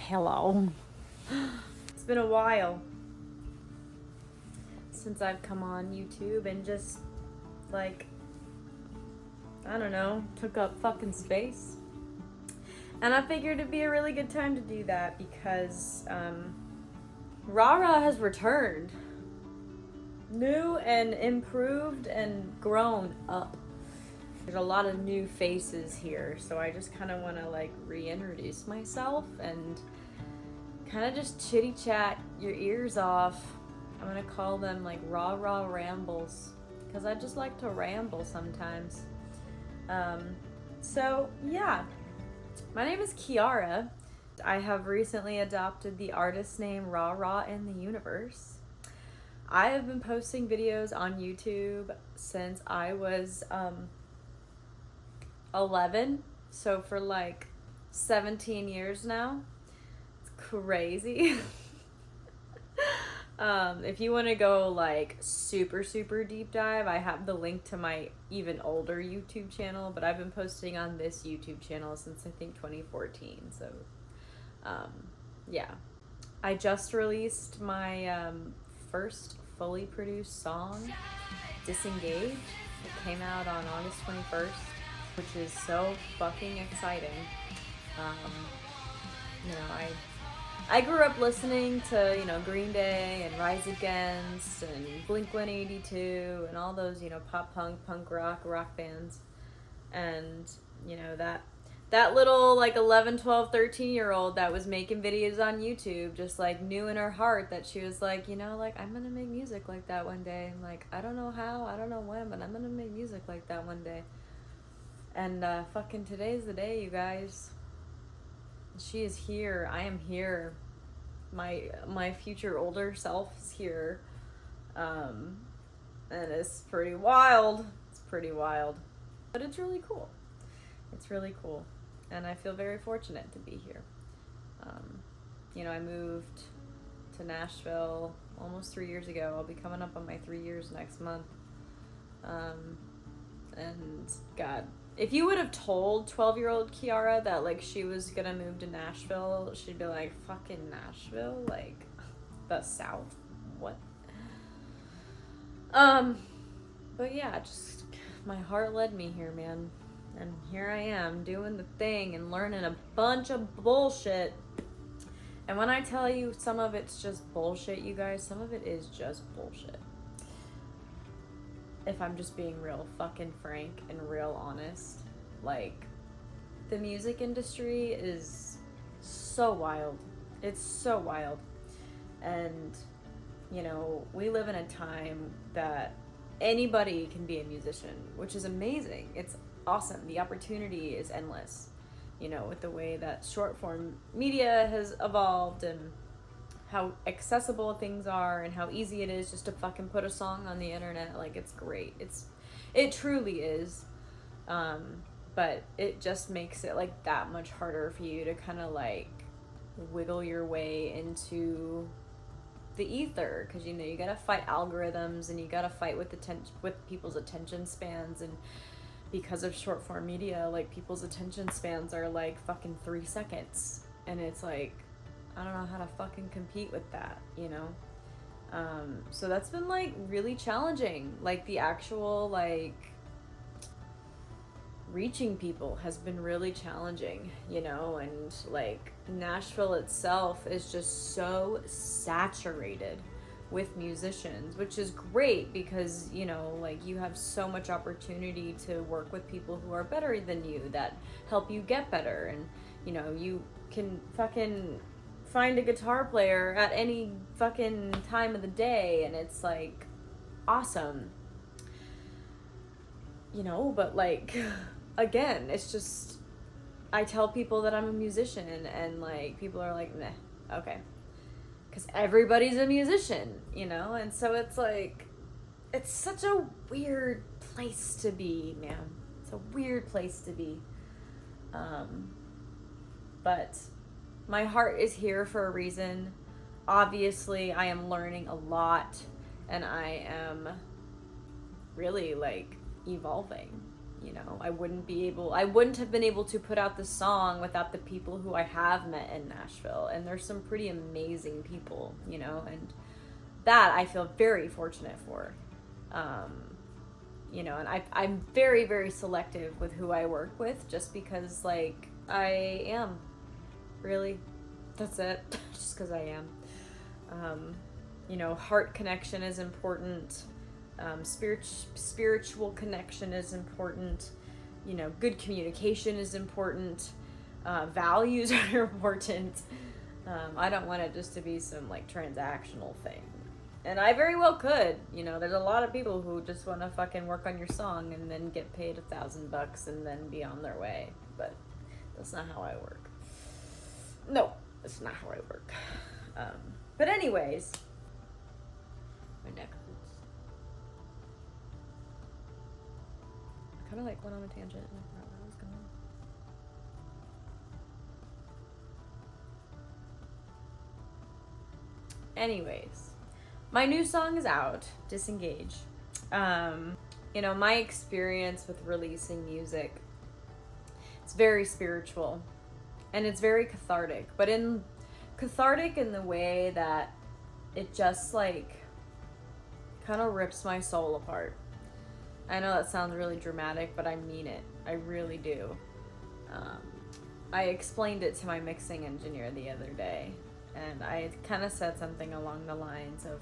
Hello. It's been a while since I've come on YouTube and just, like, I don't know, took up fucking space. And I figured it'd be a really good time to do that because RARA has returned. New and improved and grown up. There's a lot of new faces here, so I just kind of want to like reintroduce myself and kind of just chitty chat your ears off. I'm gonna call them like rah-rah rambles because I just like to ramble sometimes. So yeah, my name is Kiara. I have recently adopted the artist name RARA in the universe. I have been posting videos on YouTube since I was 11, so for like 17 years now. It's crazy. If you want to go like super deep dive, I have the link to my even older YouTube channel, but I've been posting on this YouTube channel since I think 2014. So yeah, I just released my first fully produced song, Disengage. It came out on August 21st, which is so fucking exciting. You know, I grew up listening to, you know, Green Day and Rise Against and Blink-182 and all those, you know, pop punk rock bands. And, you know, that little like 11, 12, 13-year-old that was making videos on YouTube just like knew in her heart that she was like, you know, like I'm gonna make music like that one day. I'm like, I don't know how, I don't know when, but I'm gonna make music like that one day. And fucking today's the day, you guys. She is here. I am here. My future older self is here. And it's pretty wild. It's pretty wild. But it's really cool. It's really cool. And I feel very fortunate to be here. You know, I moved to Nashville almost 3 years ago. I'll be coming up on my 3 years next month. And God, if you would have told 12-year-old Kiara that like she was gonna move to Nashville, she'd be like, fucking Nashville? Like, the South? What? But yeah, just my heart led me here, man. And here I am doing the thing and learning a bunch of bullshit. And when I tell you some of it's just bullshit, you guys, some of it is just bullshit. If I'm just being real fucking frank and real honest, like, the music industry is so wild. It's so wild. And, you know, we live in a time that anybody can be a musician, which is amazing. It's awesome. The opportunity is endless, you know, with the way that short form media has evolved and how accessible things are and how easy it is just to fucking put a song on the internet. Like, it's great. It truly is. But it just makes it like that much harder for you to kind of like wiggle your way into the ether, because you know you gotta fight algorithms and you gotta fight with people's attention spans. And because of short form media, like, people's attention spans are like fucking 3 seconds, and it's like, I don't know how to fucking compete with that, you know? So that's been like really challenging. Like, the actual like reaching people has been really challenging, you know? And like Nashville itself is just so saturated with musicians, which is great because, you know, like, you have so much opportunity to work with people who are better than you that help you get better. And, you know, you can fucking find a guitar player at any fucking time of the day, and it's like awesome, you know. But like, again, it's just, I tell people that I'm a musician and like people are like, nah, okay, because everybody's a musician, you know. And so it's like, it's such a weird place to be, man. It's a weird place to be. But my heart is here for a reason. Obviously, I am learning a lot, and I am really like evolving. You know, I wouldn't have been able to put out this song without the people who I have met in Nashville. And there's some pretty amazing people, you know, and that I feel very fortunate for. You know, and I'm very, very selective with who I work with, just because, like, I am. Really. That's it. Just because I am. You know, heart connection is important. Spiritual connection is important. You know, good communication is important. Values are important. I don't want it just to be some, like, transactional thing. And I very well could. You know, there's a lot of people who just want to fucking work on your song and then get paid $1,000 and then be on their way. But that's not how I work. No, that's not how I work. But anyways, my neck hurts. I kind of like went on a tangent and I forgot where I was going. Anyways, my new song is out, Disengage. You know, my experience with releasing music, it's very spiritual and it's very cathartic, but cathartic in the way that it just, like, kind of rips my soul apart. I know that sounds really dramatic, but I mean it. I really do. I explained it to my mixing engineer the other day, and I kind of said something along the lines of,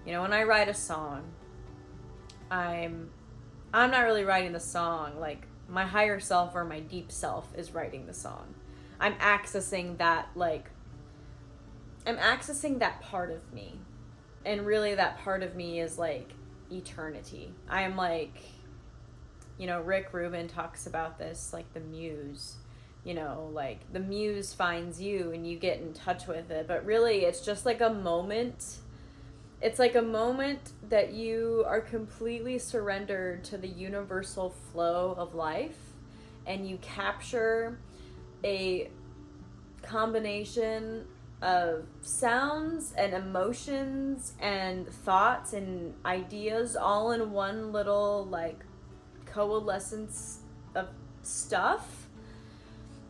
you know, when I write a song, I'm not really writing the song. Like, my higher self or my deep self is writing the song. I'm accessing that part of me. And really that part of me is, like, eternity. I am, like, you know, Rick Rubin talks about this, like, the muse. You know, like, the muse finds you and you get in touch with it. But really, it's just like a moment. It's like a moment that you are completely surrendered to the universal flow of life, and you capture a combination of sounds and emotions and thoughts and ideas all in one little, like, coalescence of stuff,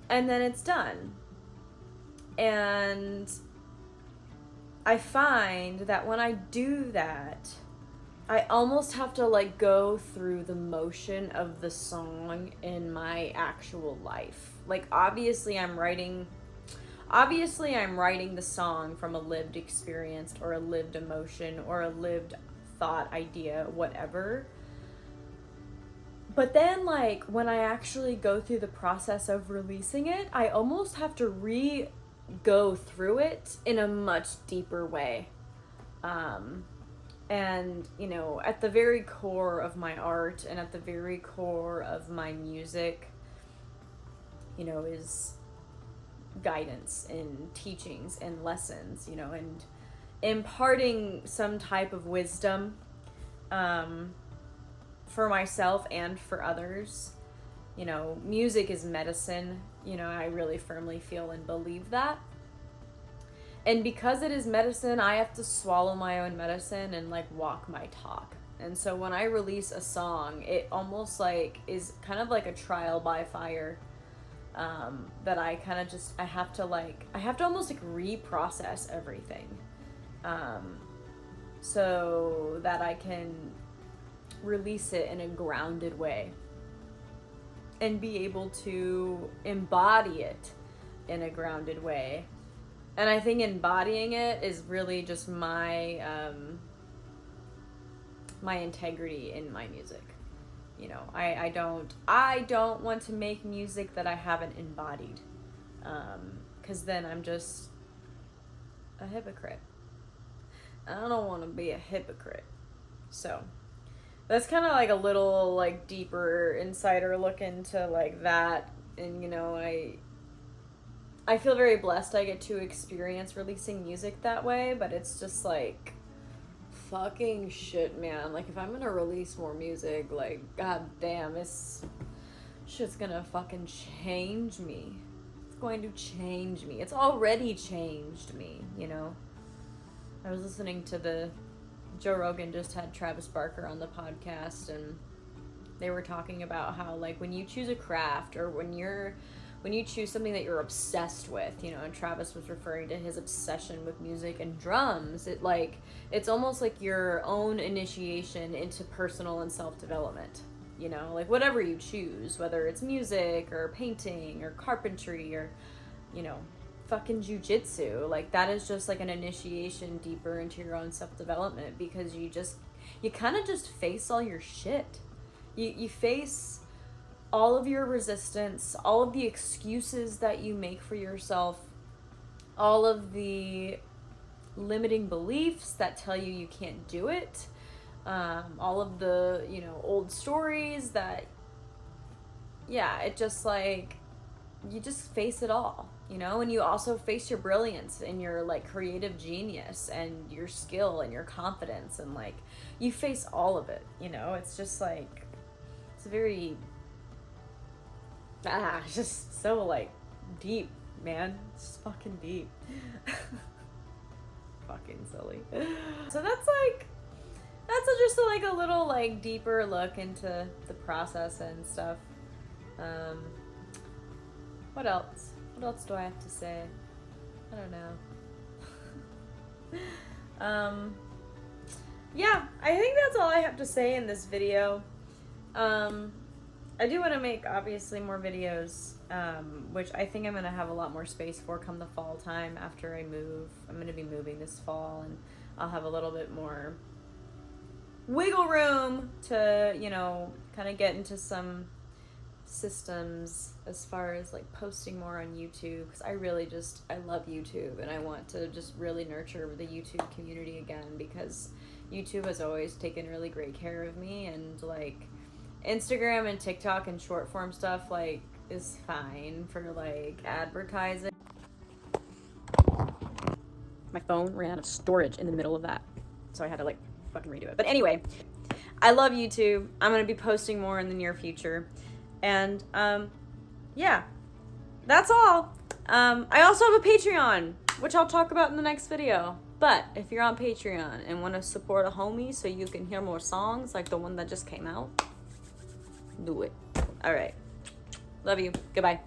and then it's done. And I find that when I do that, I almost have to, like, go through the motion of the song in my actual life. Like, obviously I'm writing the song from a lived experience or a lived emotion or a lived thought, idea, whatever. But then, like, when I actually go through the process of releasing it, I almost have to go through it in a much deeper way. And, you know, at the very core of my art and at the very core of my music, you know, is guidance and teachings and lessons, you know, and imparting some type of wisdom for myself and for others. You know, music is medicine. You know, I really firmly feel and believe that. And because it is medicine, I have to swallow my own medicine and, like, walk my talk. And so when I release a song, it almost, like, is kind of like a trial by fire. That I kind of just, I have to almost, like, reprocess everything. So that I can release it in a grounded way. And be able to embody it in a grounded way. And I think embodying it is really just my my integrity in my music. You know, I don't want to make music that I haven't embodied, because then I'm just a hypocrite. I don't want to be a hypocrite. So that's kind of like a little, like, deeper insider look into, like, that. And, you know, I feel very blessed I get to experience releasing music that way, but it's just, like, fucking shit, man. Like, if I'm gonna release more music, like, god damn, this shit's gonna fucking change me. It's going to change me. It's already changed me, you know? I was listening to Joe Rogan just had Travis Barker on the podcast, and they were talking about how, like, when you choose a craft, or when you choose something that you're obsessed with, you know, and Travis was referring to his obsession with music and drums, it's almost like your own initiation into personal and self-development, you know, like whatever you choose, whether it's music or painting or carpentry or, you know, fucking jujitsu, like that is just like an initiation deeper into your own self-development, because you kind of just face all your shit. You face all of your resistance, all of the excuses that you make for yourself, all of the limiting beliefs that tell you you can't do it, all of the, you know, old stories that, yeah, it just like, you just face it all, you know, and you also face your brilliance and your like creative genius and your skill and your confidence, and like you face all of it, you know. It's just like, it's very, it's just so like deep, man. It's just fucking deep. Fucking silly. So that's just like a little like deeper look into the process and stuff. What else? What else do I have to say? I don't know. Yeah, I think that's all I have to say in this video. I do want to make, obviously, more videos, which I think I'm going to have a lot more space for come the fall time after I move. I'm going to be moving this fall, and I'll have a little bit more wiggle room to, you know, kind of get into some systems as far as like posting more on YouTube, because I love YouTube, and I want to just really nurture the YouTube community again, because YouTube has always taken really great care of me, and like Instagram and TikTok and short form stuff like is fine for like advertising. My phone ran out of storage in the middle of that, so I had to like fucking redo it. But anyway, I love YouTube. I'm gonna be posting more in the near future, and yeah, that's all. I also have a Patreon, which I'll talk about in the next video. But if you're on Patreon and want to support a homie so you can hear more songs like the one that just came out, do it. All right. Love you. Goodbye.